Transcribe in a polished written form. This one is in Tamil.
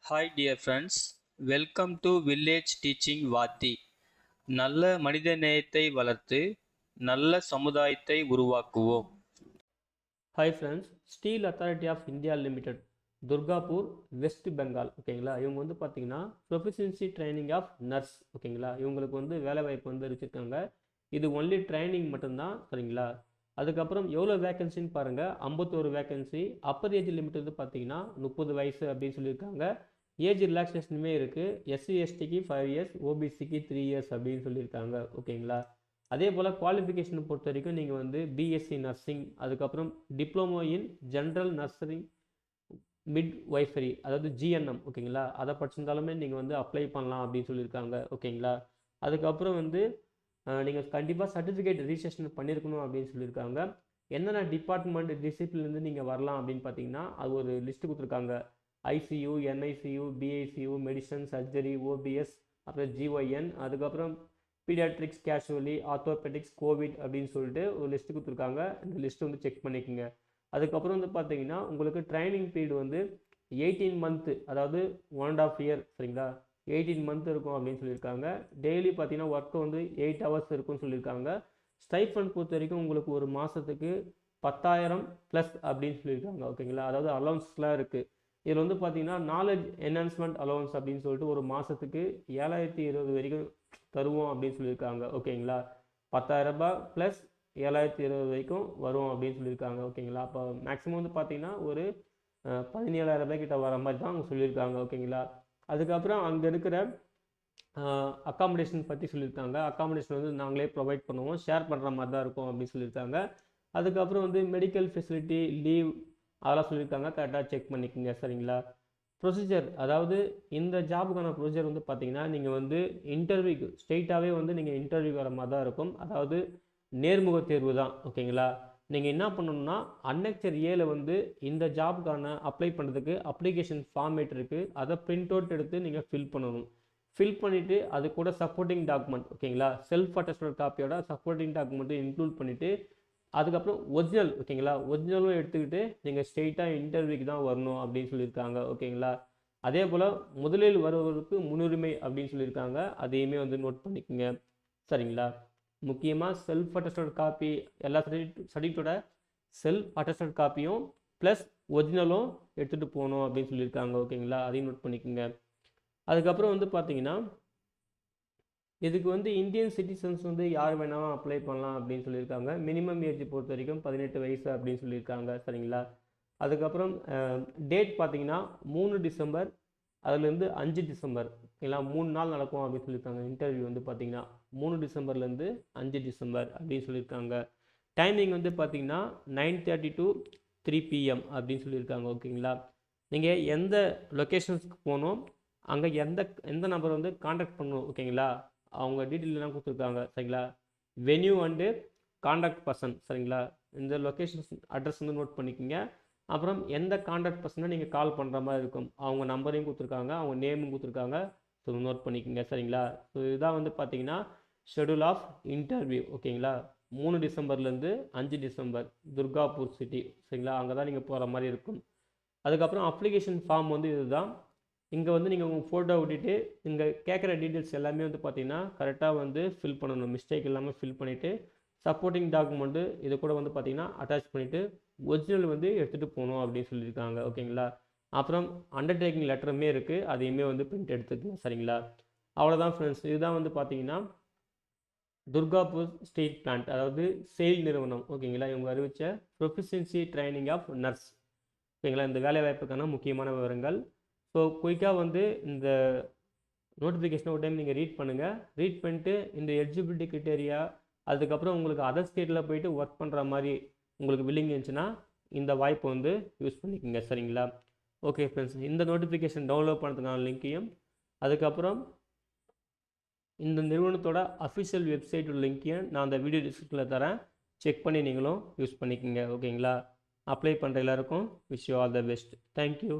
Hi dear friends, welcome to Village Teaching Vati. நல்ல மனிதநேயத்தை வளர்த்து நல்ல சமுதாயத்தை உருவாக்குவோம். Hi friends, steel authority of India limited, Durgapur, West Bengal. ஓகேங்களா, இவங்க வந்து பார்த்தீங்கன்னா ப்ரொஃபிஷியன்சி ட்ரைனிங் ஆஃப் நர்ஸ். ஓகேங்களா, இவங்களுக்கு வந்து வேலை வாய்ப்பு வந்து வச்சுருக்காங்க. இது ஒன்லி ட்ரைனிங் மட்டும்தான். சரிங்களா, அதுக்கப்புறம் எவ்வளோ வேகன்சின்னு பாருங்கள், 51 வேகன்சி. அப்பர் ஏஜ் லிமிட் வந்து பார்த்தீங்கன்னா 30 வயசு அப்படின்னு சொல்லியிருக்காங்க. ஏஜ் ரிலாக்ஸேஷனுமே இருக்குது. எஸ்சி எஸ்டிக்கு 5 இயர்ஸ், ஓபிசிக்கு 3 இயர்ஸ் அப்படின்னு சொல்லியிருக்காங்க. ஓகேங்களா, அதே போல் குவாலிஃபிகேஷனை பொறுத்த வரைக்கும் நீங்கள் வந்து பிஎஸ்சி நர்சிங், அதுக்கப்புறம் டிப்ளமோ இன் ஜென்ரல் நர்சரிங் மிட் ஒய்ஃபரி, அதாவது ஜிஎன்எம். ஓகேங்களா, அதை படிச்சிருந்தாலுமே நீங்கள் வந்து அப்ளை பண்ணலாம் அப்படின்னு சொல்லியிருக்காங்க. ஓகேங்களா, அதுக்கப்புறம் வந்து நீங்கள் கண்டிப்பாக சர்டிஃபிகேட் ரிஜிஸ்ட்ரேஷன் பண்ணியிருக்கணும் அப்படின்னு சொல்லியிருக்காங்க. என்னென்ன டிபார்ட்மெண்ட் டிசிப்ளின்லேருந்து நீங்கள் வரலாம் அப்படின்னு பார்த்தீங்கன்னா அது ஒரு லிஸ்ட்டு கொடுத்துருக்காங்க. ICU, NICU, PICU, medicine, surgery, OBS, அப்புறம் ஜிஒய்என், அதுக்கப்புறம் பீடியாட்ரிக்ஸ், கேஷுவலி, ஆர்த்தோபெடிக்ஸ், கோவிட் அப்படின்னு சொல்லிட்டு ஒரு லிஸ்ட்டு கொடுத்துருக்காங்க. இந்த லிஸ்ட்டு வந்து செக் பண்ணிக்கோங்க. அதுக்கப்புறம் வந்து பார்த்தீங்கன்னா உங்களுக்கு ட்ரைனிங் பீரியட் வந்து 18 மந்த்து, அதாவது 1.5 இயர். சரிங்களா, 18 மந்த் இருக்கும் அப்படின்னு சொல்லியிருக்காங்க. டெய்லி பார்த்தீங்கன்னா ஒர்க்கு வந்து 8 ஹவர்ஸ் இருக்குன்னு சொல்லியிருக்காங்க. ஸ்டைஃபண்ட் பொறுத்த வரைக்கும் உங்களுக்கு ஒரு மாதத்துக்கு 10,000 ப்ளஸ் அப்படின்னு சொல்லியிருக்காங்க. ஓகேங்களா, அதாவது அலௌன்ஸ்லாம் இருக்குது. இதில் வந்து பார்த்தீங்கன்னா நாலேஜ் என்ஹான்ஸ்மெண்ட் அலௌன்ஸ் அப்படின்னு சொல்லிட்டு ஒரு மாதத்துக்கு 7,020 வரைக்கும் தருவோம் அப்படின்னு சொல்லியிருக்காங்க. ஓகேங்களா, 10,000 ரூபாய் ப்ளஸ் 7,020 வரைக்கும் வரும் அப்படின்னு சொல்லியிருக்காங்க. ஓகேங்களா, அப்போ மேக்ஸிமம் வந்து பார்த்தீங்கன்னா ஒரு 17,000 ரூபாய் கிட்ட வர மாதிரி தான் அவங்க சொல்லியிருக்காங்க. ஓகேங்களா, அதுக்கப்புறம் அங்கே இருக்கிற அக்காமடேஷன் பற்றி சொல்லியிருக்காங்க. அக்காமடேஷன் வந்து நாங்களே ப்ரொவைட் பண்ணுவோம், ஷேர் பண்ணுற மாதிரி தான் இருக்கும் அப்படின்னு சொல்லியிருக்காங்க. அதுக்கப்புறம் வந்து மெடிக்கல் ஃபெசிலிட்டி, லீவ், அதெல்லாம் சொல்லியிருக்காங்க. கரெக்டாக செக் பண்ணிக்கோங்க. சரிங்களா, ப்ரொசீஜர், அதாவது இந்த ஜாபுக்கான ப்ரொசீஜர் வந்து பார்த்தீங்கன்னா நீங்கள் வந்து இன்டர்வியூக்கு ஸ்ட்ரெயிட்டாகவே வந்து நீங்கள் இன்டர்வியூ வர மாதிரி தான் இருக்கும். அதாவது நேர்முக தேர்வு தான். ஓகேங்களா, நீங்கள் என்ன பண்ணணும்னா அன்னெக்சர் ஏல வந்து இந்த ஜாபுக்கான அப்ளை பண்ணுறதுக்கு அப்ளிகேஷன் ஃபார்மேட் இருக்குது. அதை பிரிண்ட் அவுட் எடுத்து நீங்கள் ஃபில் பண்ணணும். ஃபில் பண்ணிவிட்டு அது கூட சப்போர்ட்டிங் டாக்குமெண்ட், ஓகேங்களா, செல்ஃப் அட்டஸ்டட் காப்பியோட சப்போர்ட்டிங் டாக்குமெண்ட்டு இன்க்ளூட் பண்ணிவிட்டு அதுக்கப்புறம் ஒரிஜினல், ஓகேங்களா, ஒரிஜினலும் எடுத்துக்கிட்டு நீங்கள் ஸ்ட்ரெயிட்டாக இன்டர்வியூக்கு தான் வரணும் அப்படின்னு சொல்லியிருக்காங்க. ஓகேங்களா, அதே போல் முதலில் வருவதற்கு முன்னுரிமை அப்படின்னு சொல்லியிருக்காங்க. அதையுமே வந்து நோட் பண்ணிக்கோங்க. சரிங்களா, முக்கியமாக செல்ஃப் அட்டஸ்டட் காப்பி, எல்லா சர்டிஃபிகேட்டோட செல்ஃப் அட்டஸ்டட் காப்பியும் ப்ளஸ் ஒரிஜினலும் எடுத்துகிட்டு போகணும் அப்படின்னு சொல்லியிருக்காங்க. ஓகேங்களா, அதையும் நோட் பண்ணிக்கோங்க. அதுக்கப்புறம் வந்து பார்த்தீங்கன்னா இதுக்கு வந்து இந்தியன் சிட்டிசன்ஸ் வந்து யார் வேணாலும் அப்ளை பண்ணலாம் அப்படின்னு சொல்லியிருக்காங்க. மினிமம் ஏஜ் பொறுத்த வரைக்கும் 18 வயசு அப்படின்னு சொல்லியிருக்காங்க. சரிங்களா, அதுக்கப்புறம் டேட் பார்த்தீங்கன்னா 3 டிசம்பர், அதுலேருந்து 5 டிசம்பர். ஓகேங்களா, 3 நாள் நடக்கும் அப்படின்னு சொல்லியிருக்காங்க. இன்டர்வியூ வந்து பார்த்தீங்கன்னா 3 டிசம்பர்லேருந்து 5 டிசம்பர் அப்படின்னு சொல்லியிருக்காங்க. டைமிங் வந்து பார்த்தீங்கன்னா 9:30 to 3 PM அப்படின்னு சொல்லியிருக்காங்க. ஓகேங்களா, நீங்கள் எந்த லொக்கேஷன்ஸ்க்கு போகணும், அங்கே எந்த நம்பர் வந்து காண்டாக்ட் பண்ணணும். ஓகேங்களா, அவங்க டீட்டெயிலாம் கொடுத்துருக்காங்க. சரிங்களா, வென்யூ அண்டு காண்டாக்ட் பர்சன். சரிங்களா, இந்த லொக்கேஷன்ஸ் அட்ரஸ் வந்து நோட் பண்ணிக்கோங்க. அப்புறம் எந்த காண்டாக்ட் பர்சனை நீங்கள் கால் பண்ணுற மாதிரி இருக்கும், அவங்க நம்பரையும் கொடுத்துருக்காங்க, அவங்க நேமும் கொடுத்துருக்காங்க. ஸோ நோட் பண்ணிக்கோங்க. சரிங்களா, ஸோ இதுதான் வந்து பார்த்தீங்கன்னா ஷெடியூல் ஆஃப் இன்டர்வியூ. ஓகேங்களா, 3 டிசம்பர்லேருந்து 5 டிசம்பர், துர்காப்பூர் சிட்டி. சரிங்களா, அங்கே தான் நீங்கள் போகிற மாதிரி இருக்கும். அதுக்கப்புறம் அப்ளிகேஷன் ஃபார்ம் வந்து இதுதான். இங்கே வந்து நீங்கள் உங்கள் ஃபோட்டோ விட்டுட்டு இங்கே கேட்குற டீட்டெயில்ஸ் எல்லாமே வந்து பார்த்தீங்கன்னா கரெக்டாக வந்து ஃபில் பண்ணணும். மிஸ்டேக் இல்லாமல் ஃபில் பண்ணிவிட்டு சப்போர்ட்டிங் டாக்குமெண்ட்டு இது கூட வந்து பார்த்தீங்கன்னா அட்டாச் பண்ணிவிட்டு ஒரிஜினல் வந்து எடுத்துகிட்டு போகணும் அப்படின்னு சொல்லியிருக்காங்க. ஓகேங்களா, அப்புறம் அண்டர்டேக்கிங் லெட்டருமே இருக்குது, அதையுமே வந்து பிரிண்ட் எடுத்துக்கணும். சரிங்களா, அவ்வளோதான் ஃப்ரெண்ட்ஸ். இதுதான் வந்து பார்த்தீங்கன்னா துர்காப்பூர் ஸ்டீல் பிளான்ட், அதாவது செயில் நிறுவனம். ஓகேங்களா, இவங்க அறிவித்த ப்ரொஃபிஷியன்சி ட்ரைனிங் ஆஃப் நர்ஸ். ஓகேங்களா, இந்த வேலைவாய்ப்புக்கான முக்கியமான விவரங்கள். ஸோ குயிக்காக வந்து இந்த நோட்டிஃபிகேஷனை ஒரு டைம் நீங்கள் ரீட் பண்ணுங்கள். ரீட் பண்ணிட்டு இந்த எலிஜிபிலிட்டி கிரிட்டேரியா, அதுக்கப்புறம் உங்களுக்கு அதர் ஸ்டேட்டில் போயிட்டு ஒர்க் பண்ணுற மாதிரி உங்களுக்கு வில்லிங் இருந்துச்சுன்னா இந்த வாய்ப்பை வந்து யூஸ் பண்ணிக்கோங்க. சரிங்களா, ஓகே ஃப்ரெண்ட்ஸ், இந்த நோட்டிஃபிகேஷன் டவுன்லோட் பண்ணுறதுக்கான லிங்க்கையும் அதுக்கப்புறம் இந்த நிறுவனத்தோட அஃபிஷியல் வெப்சைட்டோட லிங்க்கையும் நான் அந்த வீடியோ டிஸ்கிரிப்ஷனில் தரேன். செக் பண்ணி நீங்களும் யூஸ் பண்ணிக்கோங்க. ஓகேங்களா, அப்ளை பண்ணுற எல்லாருக்கும் wish you all the best. Thank you.